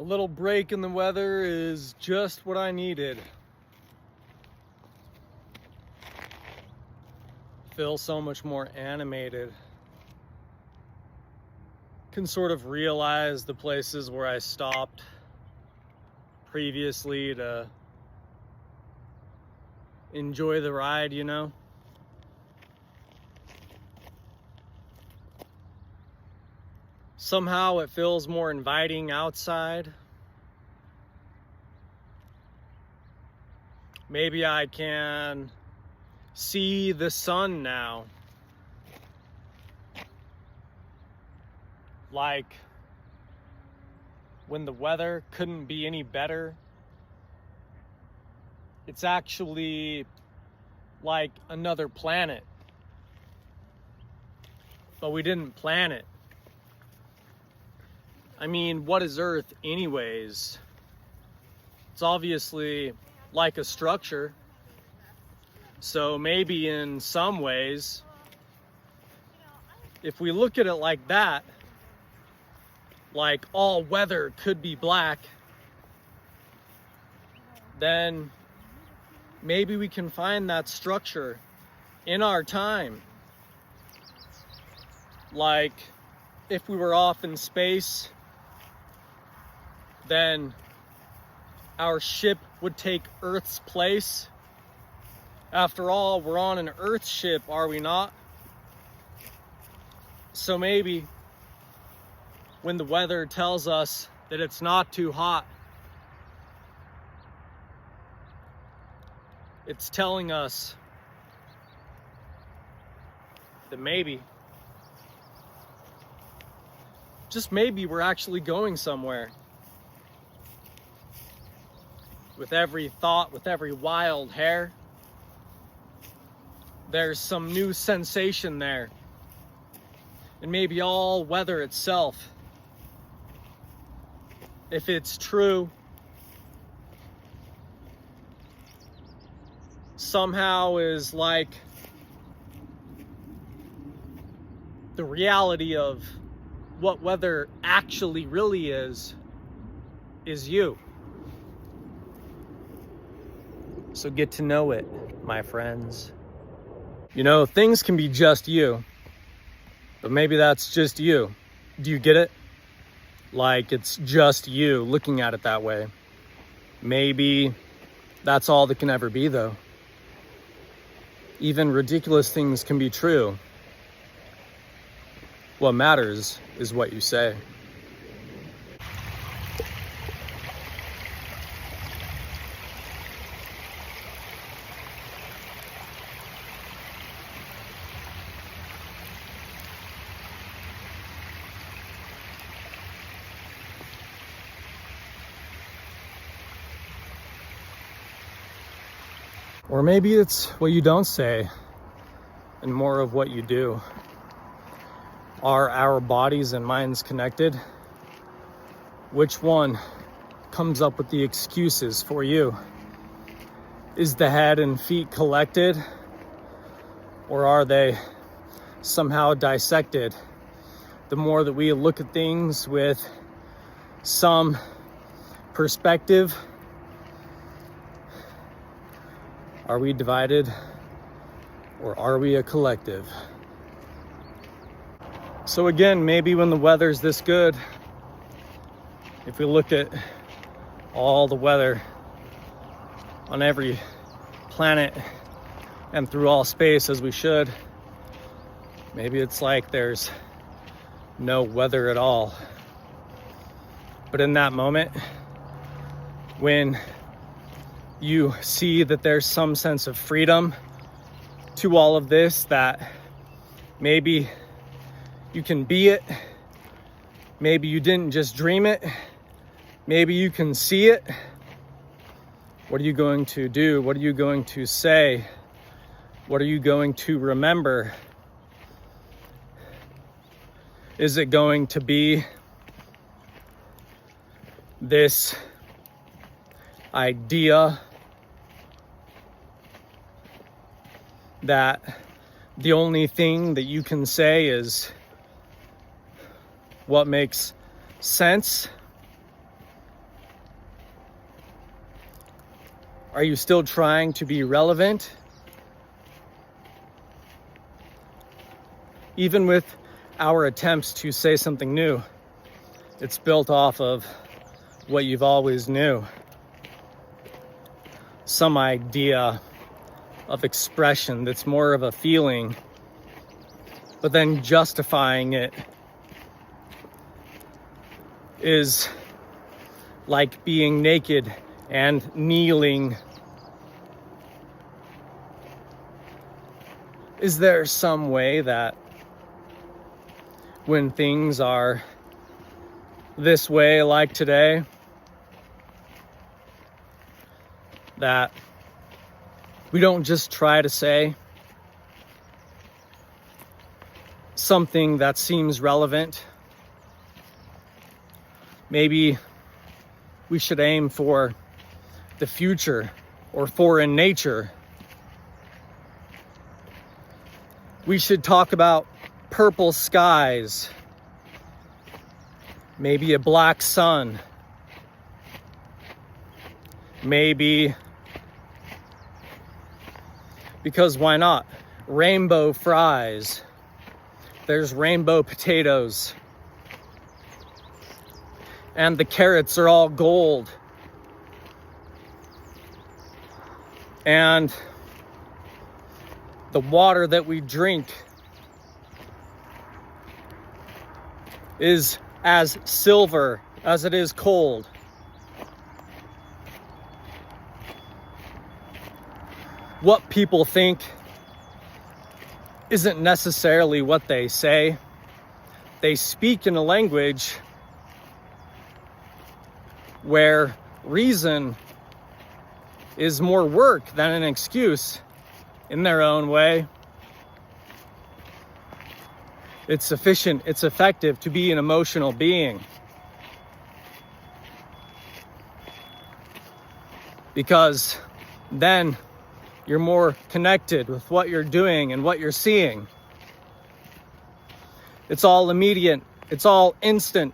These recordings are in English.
A little break in the weather is just what I needed. Feel so much more animated. Can sort of realize the places where I stopped previously to enjoy the ride, you know? Somehow it feels more inviting outside. Maybe I can see the sun now. Like when the weather couldn't be any better. It's actually like another planet. But we didn't plan it. I mean, what is Earth anyways? It's obviously like a structure. So maybe in some ways, if we look at it like that, like all weather could be black, then maybe we can find that structure in our time. Like if we were off in space, then our ship would take Earth's place. After all, we're on an Earth ship, are we not? So maybe when the weather tells us that it's not too hot, it's telling us that maybe, just maybe, we're actually going somewhere. With every thought, with every wild hair, there's some new sensation there. And maybe all weather itself, if it's true, somehow is like the reality of what weather actually really is you. So get to know it, my friends. You know, things can be just you, but maybe that's just you. Do you get it? Like it's just you looking at it that way. Maybe that's all that can ever be, though. Even ridiculous things can be true. What matters is what you say. Or maybe it's what you don't say and more of what you do. Are our bodies and minds connected? Which one comes up with the excuses for you? Is the head and feet collected? Or are they somehow dissected? The more that we look at things with some perspective, are we divided or are we a collective? So again, maybe when the weather's this good, if we look at all the weather on every planet and through all space as we should, maybe it's like there's no weather at all. But in that moment, when you see that there's some sense of freedom to all of this, that maybe you can be it, maybe you didn't just dream it, maybe you can see it. What are you going to do? What are you going to say? What are you going to remember? Is it going to be this idea that the only thing that you can say is what makes sense? Are you still trying to be relevant? Even with our attempts to say something new, it's built off of what you've always knew. Some idea of expression that's more of a feeling, but then justifying it is like being naked and kneeling. Is there some way that when things are this way, like today, that we don't just try to say something that seems relevant? Maybe we should aim for the future or for in nature. We should talk about purple skies, maybe a black sun, maybe, because why not, rainbow fries. There's rainbow potatoes, and the carrots are all gold, and the water that we drink is as silver as it is cold. What people think isn't necessarily what they say. They speak in a language where reason is more work than an excuse in their own way. It's sufficient, it's effective to be an emotional being. Because then you're more connected with what you're doing and what you're seeing. It's all immediate, it's all instant.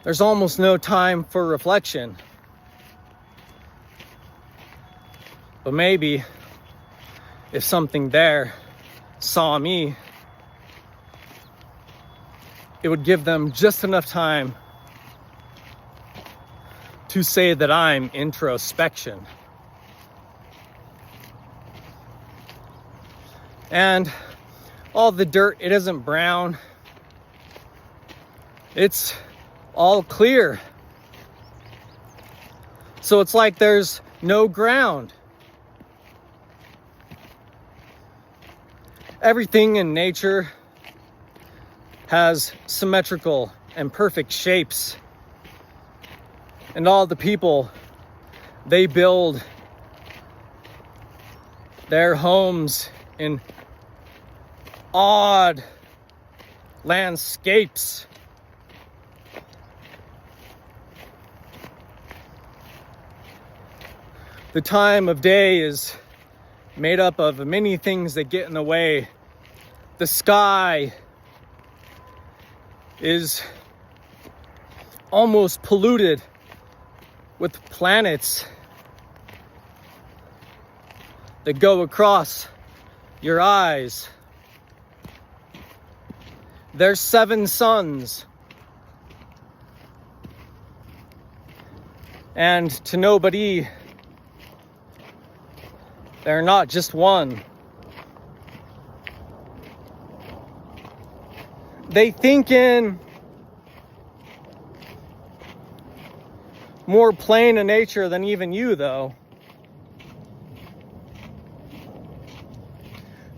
There's almost no time for reflection. But maybe if something there saw me, it would give them just enough time to say that I'm introspection. And all the dirt, it isn't brown. It's all clear. So it's like there's no ground. Everything in nature has symmetrical and perfect shapes. And all the people, they build their homes in odd landscapes. The time of day is made up of many things that get in the way. The sky is almost polluted with planets that go across your eyes. There's 7 suns. And to nobody, they're not just one. They think in more plane of nature than even you, though.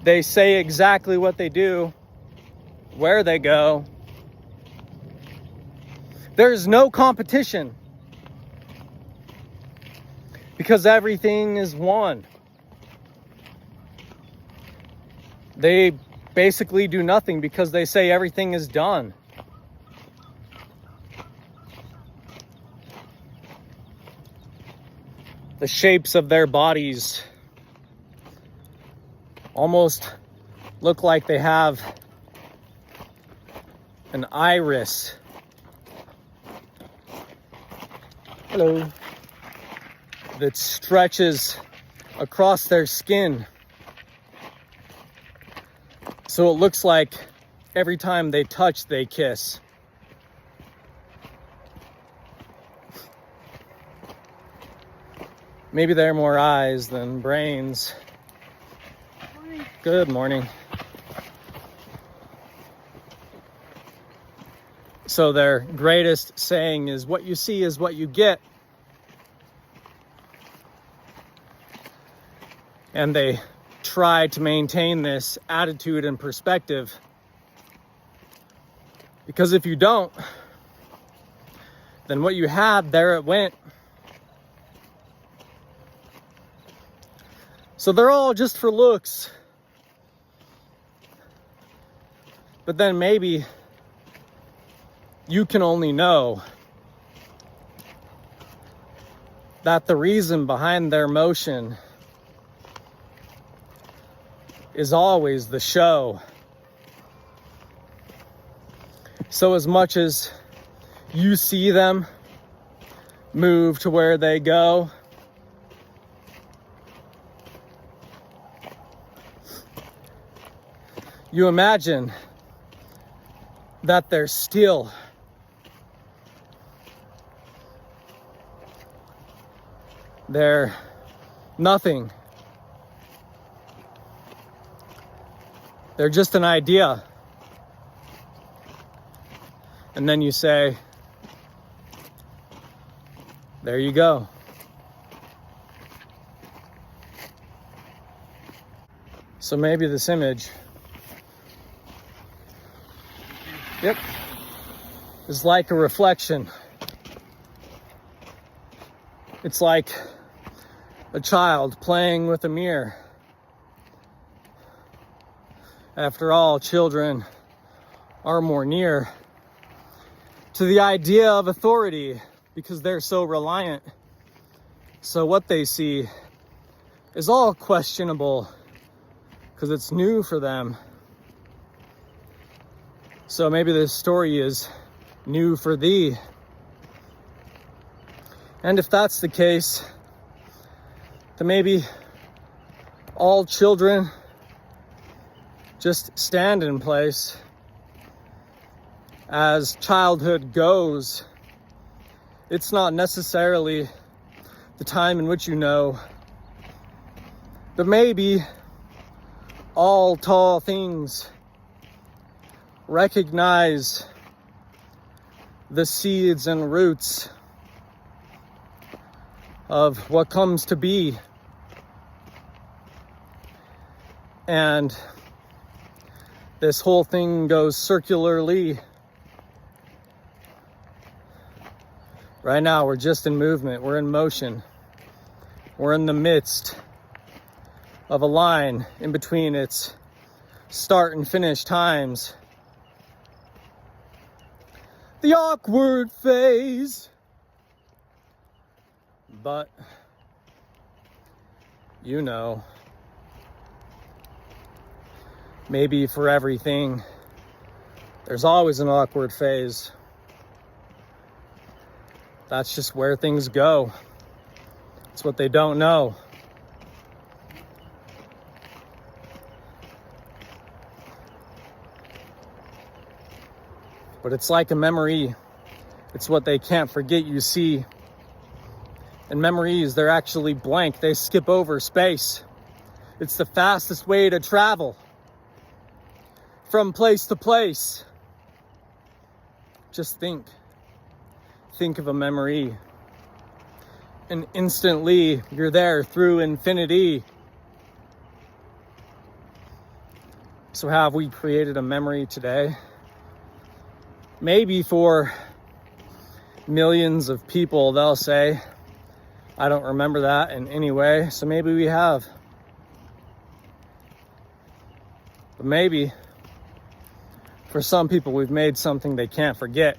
They say exactly what they do, where they go. There's no competition because everything is one. They basically do nothing because they say everything is done. The shapes of their bodies almost look like they have an iris. Hello. That stretches across their skin. So it looks like every time they touch, they kiss. Maybe they're more eyes than brains. Morning. Good morning. So their greatest saying is, what you see is what you get. And they try to maintain this attitude and perspective. Because if you don't, then what you had, there it went. So they're all just for looks. But then maybe you can only know that the reason behind their motion is always the show. So as much as you see them move to where they go, you imagine that they're still. They're nothing. They're just an idea. And then you say, there you go. So maybe this image, yep, is like a reflection. It's like a child playing with a mirror. After all, children are more near to the idea of authority because they're so reliant. So what they see is all questionable because it's new for them. So maybe this story is new for thee. And if that's the case, then maybe all children just stand in place. As childhood goes, it's not necessarily the time in which you know, but maybe all tall things recognize the seeds and roots of what comes to be. And this whole thing goes circularly. Right now, we're just in movement. We're in motion. We're in the midst of a line in between its start and finish times. The awkward phase. But, you know, maybe for everything, there's always an awkward phase. That's just where things go. It's what they don't know. But it's like a memory. It's what they can't forget, you see. And memories, they're actually blank. They skip over space. It's the fastest way to travel from place to place. Just think. Think of a memory. And instantly, you're there through infinity. So have we created a memory today? Maybe for millions of people, they'll say, I don't remember that in any way, so maybe we have. But maybe for some people, we've made something they can't forget.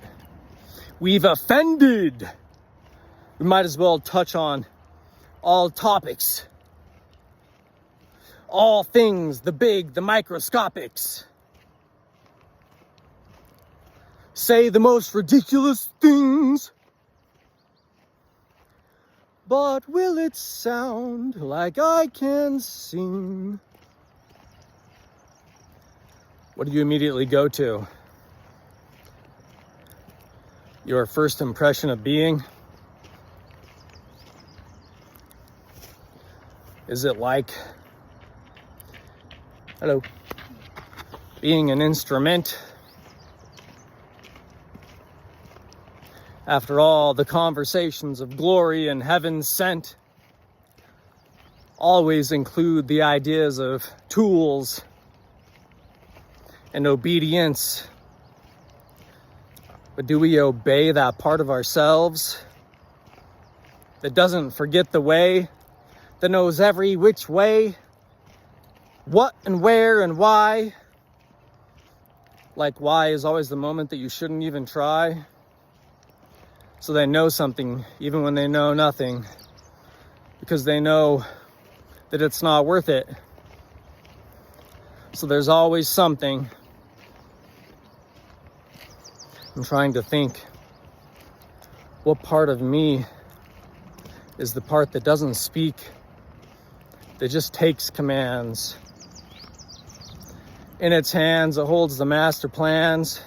We've offended. We might as well touch on all topics, all things, the big, the microscopics. Say the most ridiculous things. but will it sound like I can sing? What do you immediately go to? Your first impression of being? Is it like, hello, being an instrument? After all, the conversations of glory and heaven sent always include the ideas of tools and obedience. But do we obey that part of ourselves that doesn't forget the way, that knows every which way, what and where and why? Like, why is always the moment that you shouldn't even try. So they know something even when they know nothing, because they know that it's not worth it. So there's always something. I'm trying to think, what part of me is the part that doesn't speak, that just takes commands? In its hands, it holds the master plans.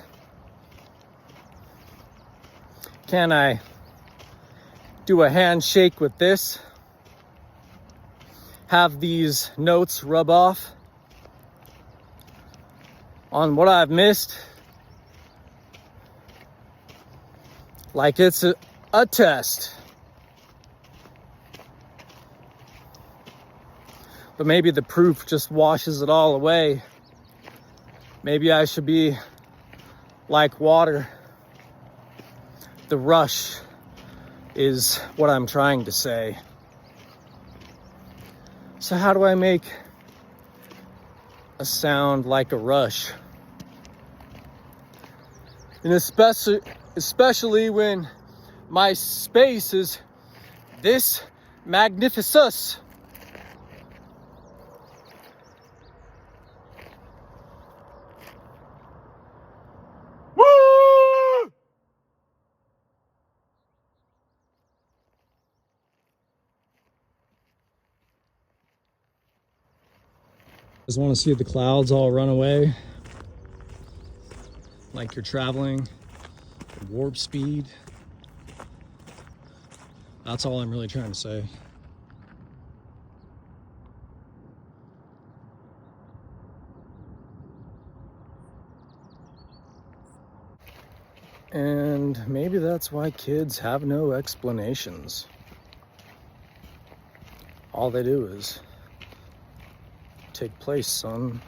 Can I do a handshake with this? Have these notes rub off on what I've missed? Like it's a test. But maybe the proof just washes it all away. Maybe I should be like water. The rush is what I'm trying to say. So how do I make a sound like a rush? And especially when my space is this magnificus. Just want to see the clouds all run away, like you're traveling at warp speed. That's all I'm really trying to say. And maybe that's why kids have no explanations. All they do is take place, son.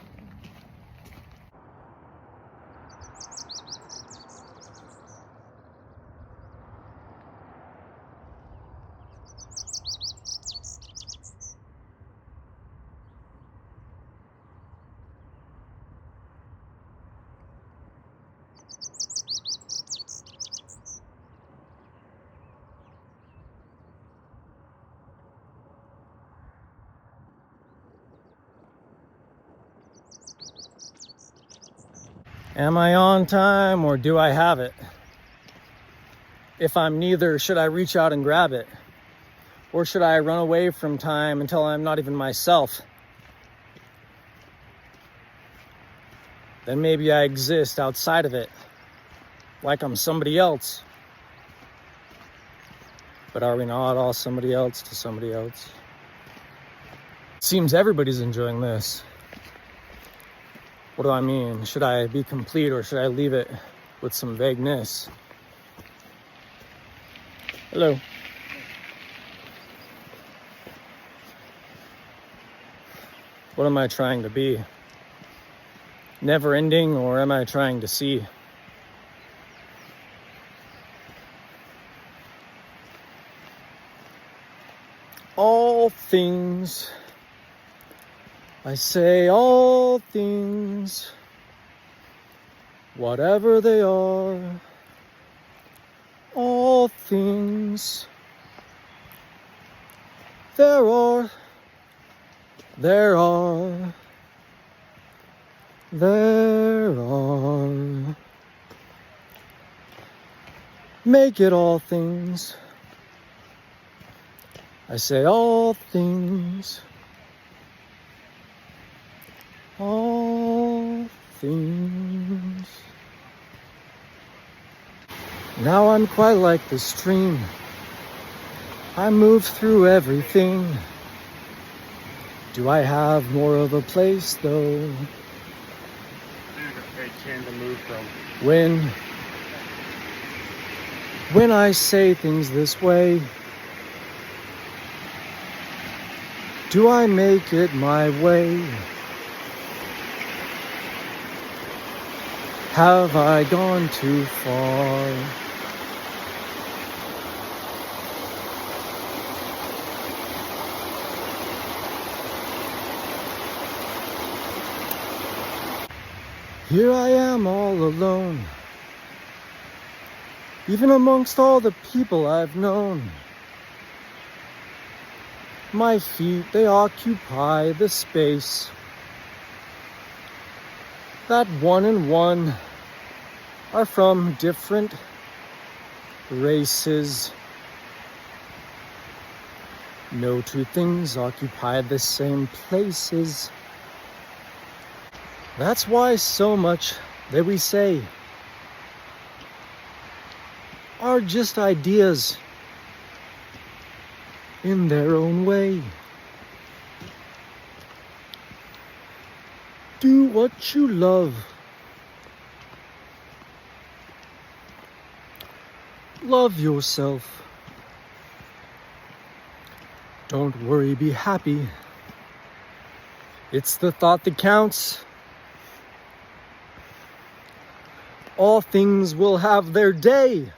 Am I on time or do I have it? If I'm neither, should I reach out and grab it? Or should I run away from time until I'm not even myself? Then maybe I exist outside of it, like I'm somebody else. But are we not all somebody else to somebody else? It seems everybody's enjoying this. What do I mean? Should I be complete or should I leave it with some vagueness? Hello. What am I trying to be? Never ending, or am I trying to see? All things, I say all things, whatever they are, all things, there are, make it all things. I say all things. All things. Now I'm quite like the stream. I move through everything. Do I have more of a place though? To move from. When I say things this way, do I make it my way? Have I gone too far? Here I am all alone, even amongst all the people I've known. My feet, they occupy the space that one and one are from different races. No two things occupy the same places. That's why so much that we say are just ideas in their own way. Do what you love. Love yourself. Don't worry, be happy. It's the thought that counts. All things will have their day.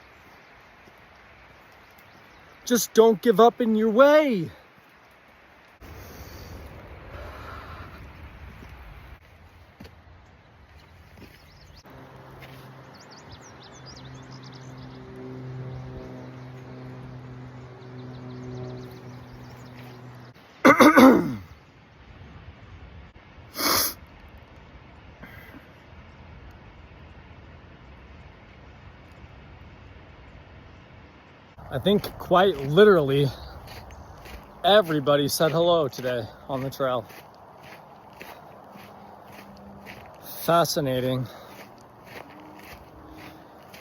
Just don't give up in your way. I think quite literally everybody said hello today on the trail. Fascinating.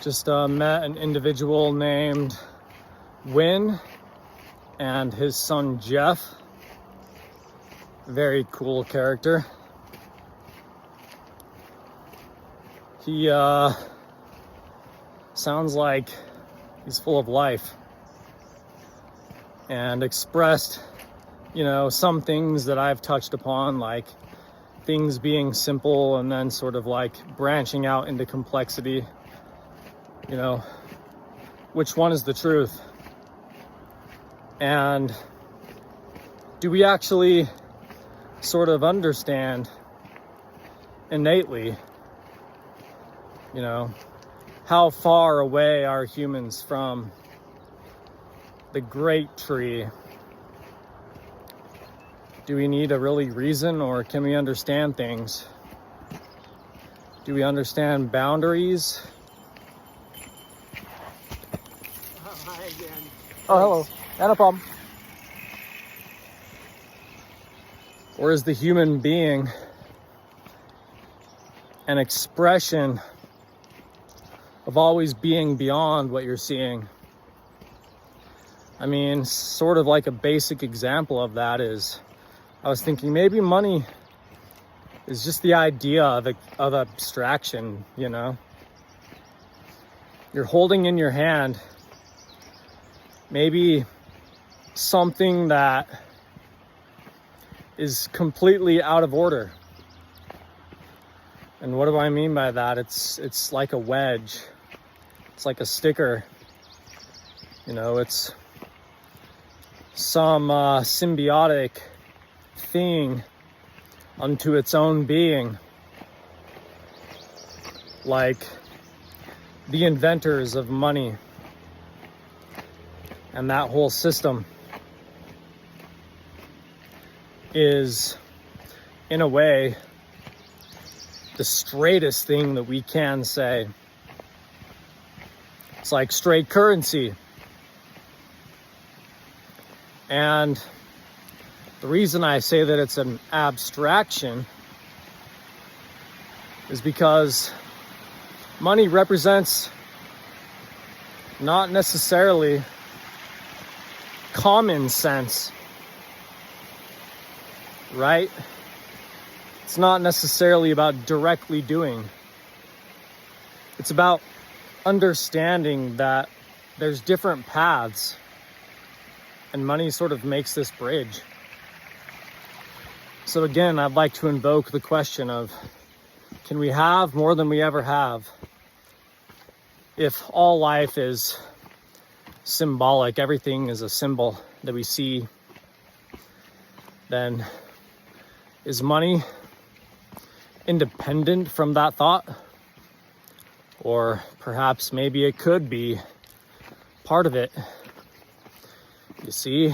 Just met an individual named Win and his son Jeff. Very cool character. He sounds like he's full of life and expressed, some things that I've touched upon, like things being simple and then sort of like branching out into complexity. Which one is the truth? And do we actually sort of understand innately, how far away are humans from the great tree? Do we need a really reason, or can we understand things? Do we understand boundaries? Hi again. Oh, hello. Not a problem. Or is the human being an expression of always being beyond what you're seeing? I mean, sort of like a basic example of that is, I was thinking maybe money is just the idea of abstraction, You're holding in your hand maybe something that is completely out of order. And what do I mean by that? It's like a wedge. It's like a sticker. It's some symbiotic thing unto its own being. Like the inventors of money and that whole system is, in a way, the straightest thing that we can say. It's like straight currency. And the reason I say that it's an abstraction is because money represents not necessarily common sense, right? It's not necessarily about directly doing. It's about understanding that there's different paths, and money sort of makes this bridge. So again, I'd like to invoke the question of, can we have more than we ever have? If all life is symbolic, everything is a symbol that we see, then is money independent from that thought? Or perhaps maybe it could be part of it. You see,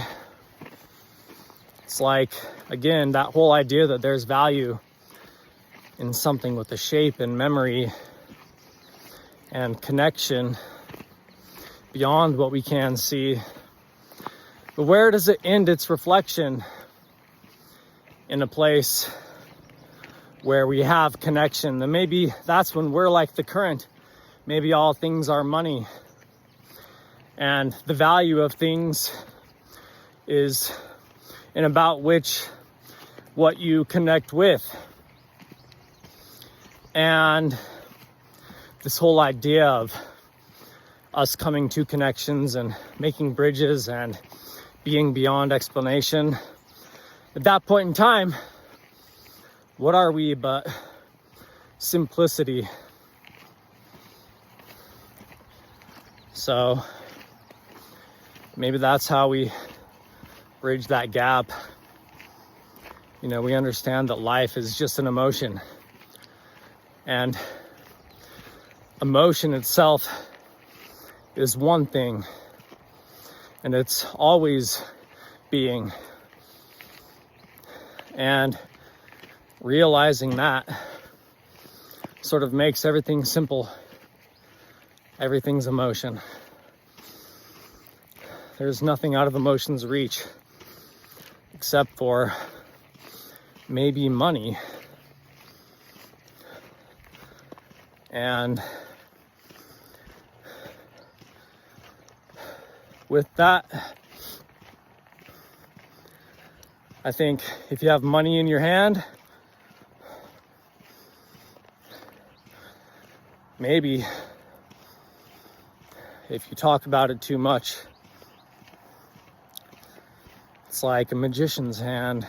it's like, again, that whole idea that there's value in something with a shape and memory and connection beyond what we can see. But where does it end its reflection? In a place where we have connection. Then maybe that's when we're like the current. Maybe all things are money. And the value of things is in about which what you connect with. And this whole idea of us coming to connections and making bridges and being beyond explanation. At that point in time, what are we but simplicity? So maybe that's how we bridge that gap. You know, we understand that life is just an emotion, and emotion itself is one thing, and it's always being. And realizing that sort of makes everything simple. Everything's emotion. There's nothing out of emotion's reach except for maybe money. And with that, I think if you have money in your hand, maybe if you talk about it too much, it's like a magician's hand.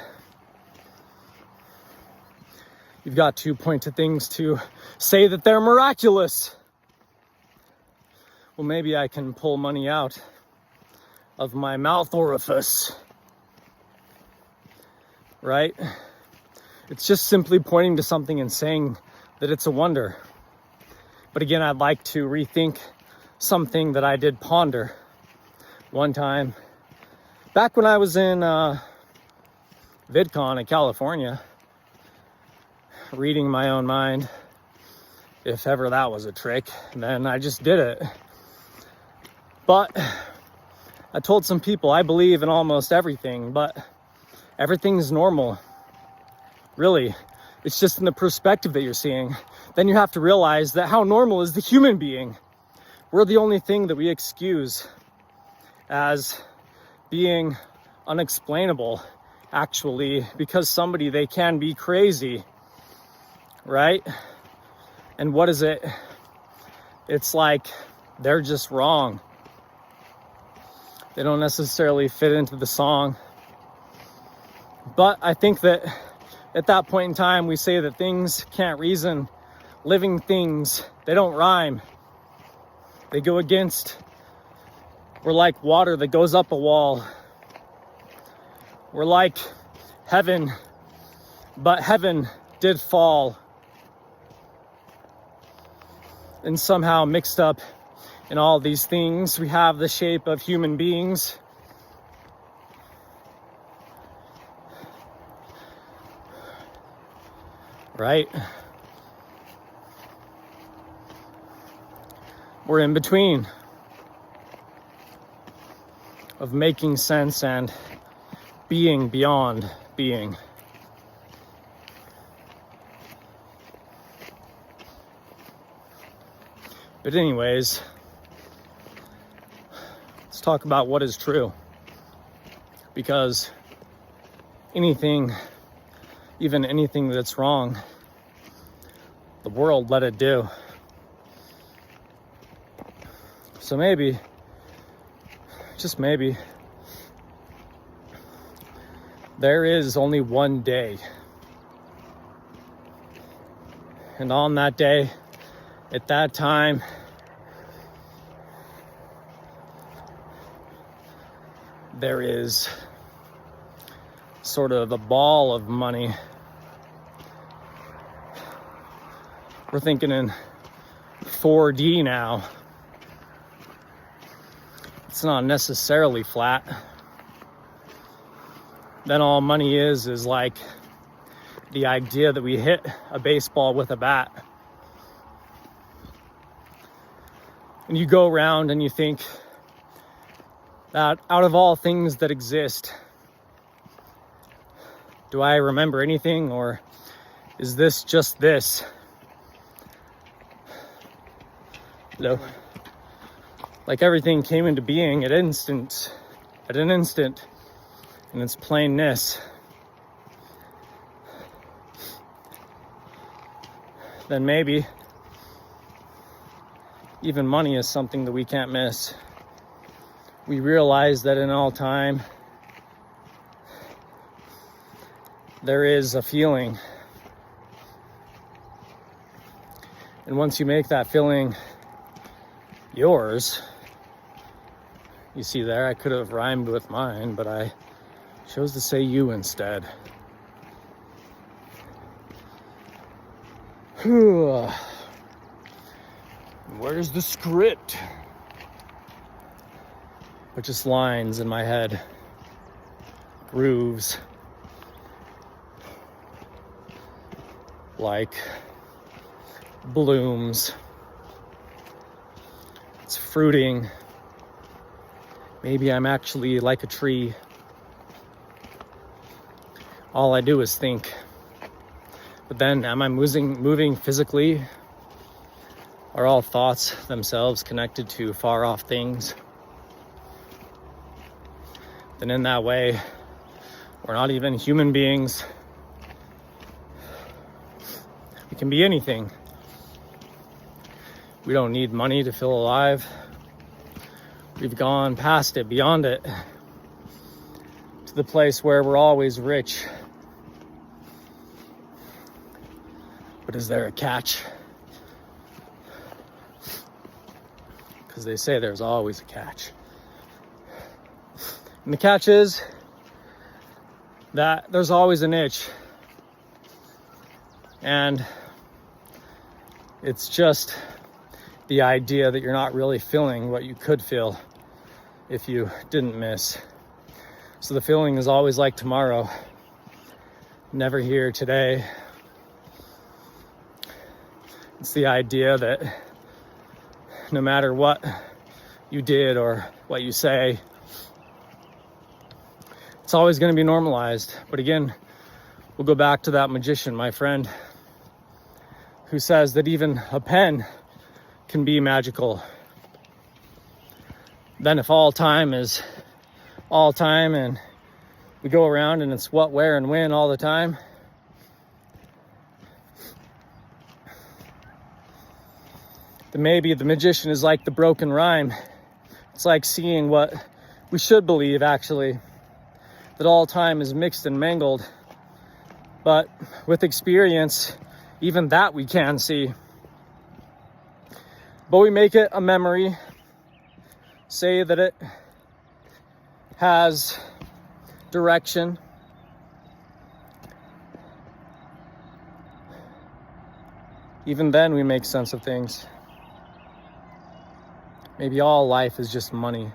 You've got to point to things to say that they're miraculous. Well, maybe I can pull money out of my mouth orifice, right? It's just simply pointing to something and saying that it's a wonder. But again, I'd like to rethink something that I did ponder one time back when I was in VidCon in California, reading my own mind. If ever that was a trick, then I just did it. But I told some people I believe in almost everything, but everything's normal. Really, it's just in the perspective that you're seeing. Then you have to realize that how normal is the human being? We're the only thing that we excuse as being unexplainable, actually, because somebody, they can be crazy, right? And what is it? It's like they're just wrong. They don't necessarily fit into the song. But I think that at that point in time, we say that things can't reason. Living things, they don't rhyme. They go against. We're like water that goes up a wall. We're like heaven, but heaven did fall. And somehow mixed up in all these things, we have the shape of human beings. Right? We're in between of making sense and being beyond being. But anyways, let's talk about what is true. Because anything, even anything that's wrong, the world let it do. So maybe, just maybe, there is only one day. And on that day, at that time, there is sort of a ball of money. We're thinking in 4D now. It's not necessarily flat. Then all money is like the idea that we hit a baseball with a bat. And you go around and you think that out of all things that exist, do I remember anything, or is this just this? No. Like everything came into being at an instant, in its plainness. Then maybe even money is something that we can't miss. We realize that in all time, there is a feeling. And once you make that feeling yours, you see there, I could have rhymed with mine, but I chose to say you instead. Where's the script? But just lines in my head, grooves, like blooms. It's fruiting. Maybe I'm actually like a tree. All I do is think. But then, am I moving physically? Are all thoughts themselves connected to far off things? Then in that way, we're not even human beings. We can be anything. We don't need money to feel alive. We've gone past it, beyond it, to the place where we're always rich. But is there a catch? Because they say there's always a catch. And the catch is that there's always an itch. And it's just the idea that you're not really feeling what you could feel if you didn't miss. So the feeling is always like tomorrow, never here today. It's the idea that no matter what you did or what you say, it's always going to be normalized. But again, we'll go back to that magician, my friend, who says that even a pen can be magical. Then if all time is all time and we go around and it's what, where, and when all the time, then maybe the magician is like the broken rhyme. It's like seeing what we should believe, actually, that all time is mixed and mangled. But with experience, even that we can see. But we make it a memory, say that it has direction. Even then we make sense of things. Maybe all life is just money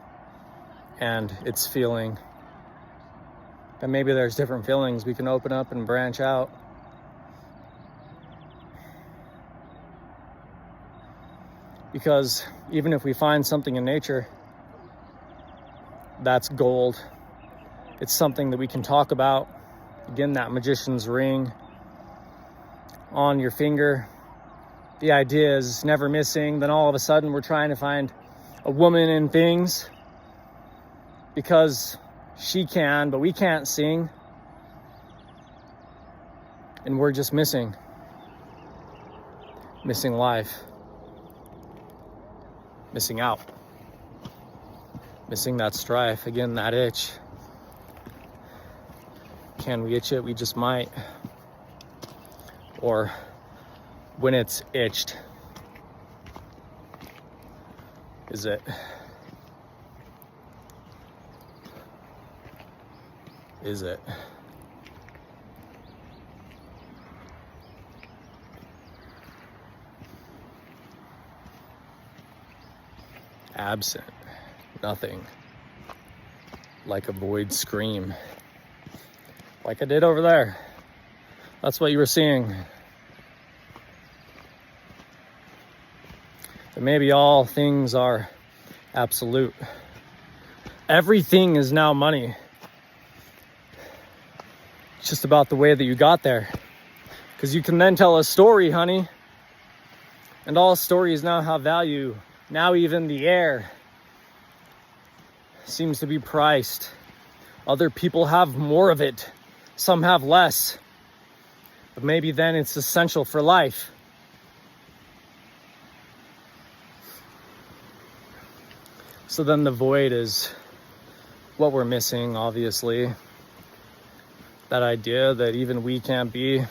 and it's feeling. But maybe there's different feelings we can open up and branch out. Because even if we find something in nature that's gold, It's something that we can talk about. Again, that magician's ring on your finger. The idea is never missing. Then all of a sudden we're trying to find a woman in things because she can, but we can't sing. And we're just missing life, missing out, missing that strife. Again, that itch. Can we itch it? We just might. Or when it's itched, is it absent, nothing, like a void scream, like I did over there? That's what you were seeing. But maybe all things are absolute. Everything is now money. It's just about the way that you got there. Because you can then tell a story, honey. And all stories now have value. Now even the air seems to be priced. Other people have more of it. Some have less. But maybe then it's essential for life. So then the void is what we're missing, obviously. That idea that even we can't be.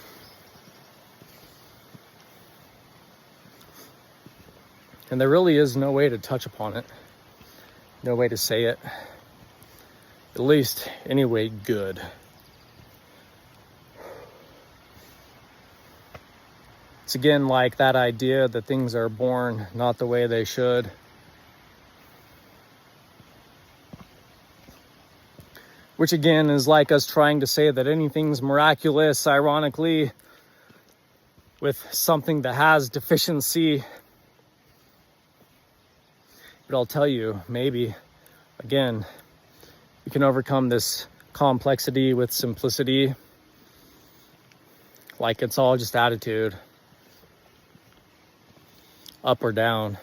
And there really is no way to touch upon it. No way to say it. At least, anyway, good. It's again like that idea that things are born not the way they should. Which again is like us trying to say that anything's miraculous, ironically, with something that has deficiency. But I'll tell you, maybe, again, you can overcome this complexity with simplicity. Like it's all just attitude. Up or down.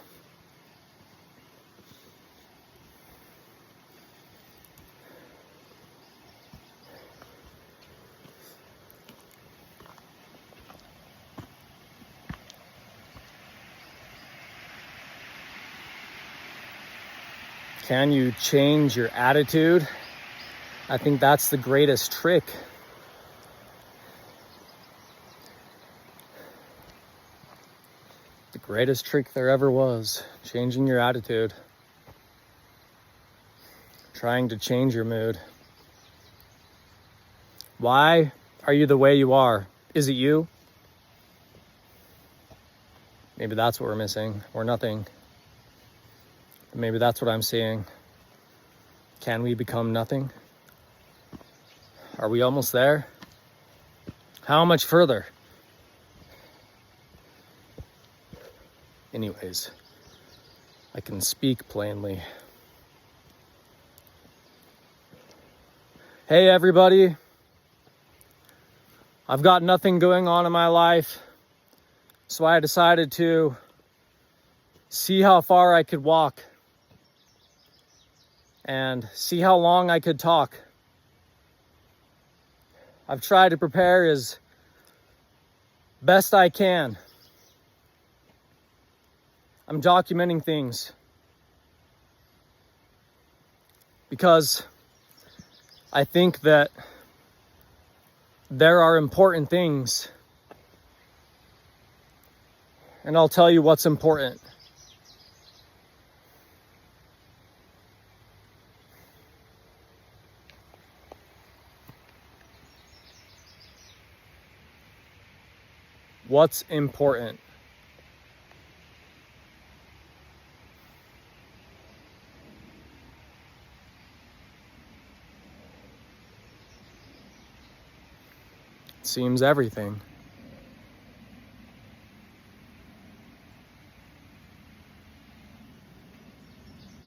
Can you change your attitude? I think that's the greatest trick. The greatest trick there ever was, changing your attitude. Trying to change your mood. Why are you the way you are? Is it you? Maybe that's what we're missing, or nothing. Maybe that's what I'm seeing. Can we become nothing? Are we almost there? How much further? Anyways, I can speak plainly. Hey everybody. I've got nothing going on in my life, so I decided to see how far I could walk and see how long I could talk. I've tried to prepare as best I can. I'm documenting things because I think that there are important things, and I'll tell you what's important. What's important? Seems everything.